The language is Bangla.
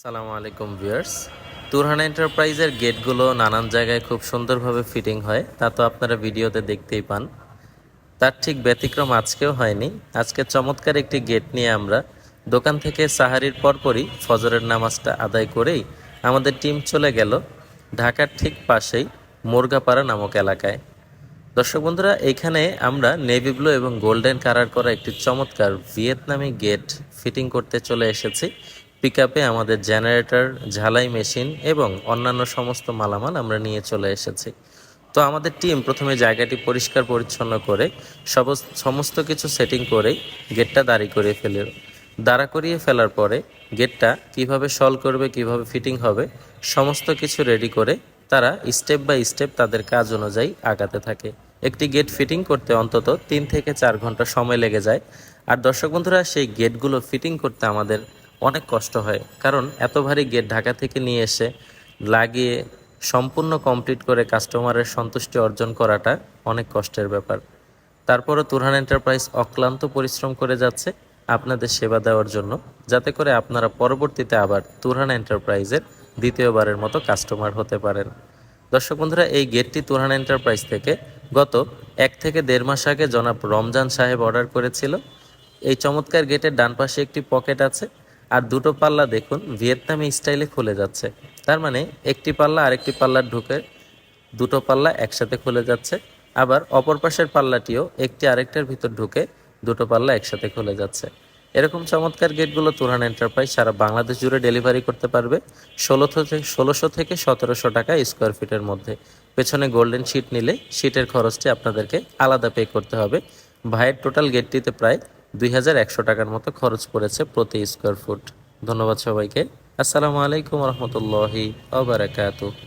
আসসালামু আলাইকুম ভিউয়ার্স। তুরহান এন্টারপ্রাইজের গেটগুলো নানান জায়গায় খুব সুন্দরভাবে ফিটিং হয়, তা তো আপনারা ভিডিওতে দেখতেই পান। তার ঠিক ব্যতিক্রম আজকেও হয়নি। আজকে চমৎকার একটি গেট নিয়ে আমরা দোকান থেকে সাহারির পরপরই ফজরের নামাজটা আদায় করেই আমাদের টিম চলে গেল ঢাকার ঠিক পাশেই মুরগাপাড়া নামক এলাকায়। দর্শক বন্ধুরা, এইখানে আমরা নেভি ব্লু এবং গোল্ডেন কালার করা একটি চমৎকার ভিয়েতনামি গেট ফিটিং করতে চলে এসেছি। পিকআপে আমাদের জেনারেটর, ঝালাই মেশিন এবং অন্যান্য সমস্ত মালামাল আমরা নিয়ে চলে এসেছি। তো আমাদের টিম প্রথমে জায়গাটি পরিষ্কার পরিচ্ছন্ন করে সমস্ত কিছু সেটিং করেই গেটটা দাঁড়া করিয়ে ফেলার পরে গেটটা কিভাবে সল করবে, কিভাবে ফিটিং হবে, সমস্ত কিছু রেডি করে তারা স্টেপ বাই স্টেপ তাদের কাজ অনুযায়ী আগাতে থাকে। একটি গেট ফিটিং করতে অন্তত 3 থেকে 4 ঘন্টা সময় লেগে যায়। আর দর্শক বন্ধুরা, সেই গেটগুলো ফিটিং করতে আমাদের অনেক কষ্ট হয়, কারণ এত ভারী গেট ঢাকা থেকে নিয়ে এসে লাগিয়ে সম্পূর্ণ কমপ্লিট করে কাস্টমারের সন্তুষ্টি অর্জন করাটা অনেক কষ্টের ব্যাপার। তারপরও তুরহান এন্টারপ্রাইজ অক্লান্ত পরিশ্রম করে যাচ্ছে আপনাদের সেবা দেওয়ার জন্য, যাতে করে আপনারা পরবর্তীতে আবার তুরহান এন্টারপ্রাইজের দ্বিতীয়বারের মতো কাস্টমার হতে পারেন। দর্শক বন্ধুরা, এই গেটটি তুরহান এন্টারপ্রাইজ থেকে গত 1 থেকে 1.5 মাস আগে জনাব রমজান সাহেব অর্ডার করেছিল। এই চমৎকার গেটের ডান পাশে একটি পকেট আছে, আর দুটো পাল্লা দেখুন ভিয়েতনামি স্টাইলে খুলে যাচ্ছে। তার মানে একটি পাল্লা আরেকটি পাল্লার ঢুকে দুটো পাল্লা একসাথে খুলে যাচ্ছে, আবার অপর পাশের পাল্লাটিও একটি আরেকটার ভিতর ঢুকে দুটো পাল্লা একসাথে খুলে যাচ্ছে। এরকম চমৎকার গেটগুলো তুরহান এন্টারপ্রাইজ সারা বাংলাদেশ জুড়ে ডেলিভারি করতে পারবে 1600 থেকে 1700 টাকা স্কোয়ার ফিটের মধ্যে। পেছনে গোল্ডেন শিট নিলে শিটের খরচটি আপনাদেরকে আলাদা পে করতে হবে। ভাইয়ের টোটাল গেটটিতে প্রায় 2100 টাকার মতো খরচ পড়েছে প্রতি স্কোয়ার ফুট। ধন্যবাদ সবাইকে। আসসালামু আলাইকুম রহমতুল্লাহি ওয়া বারাকাতুহু।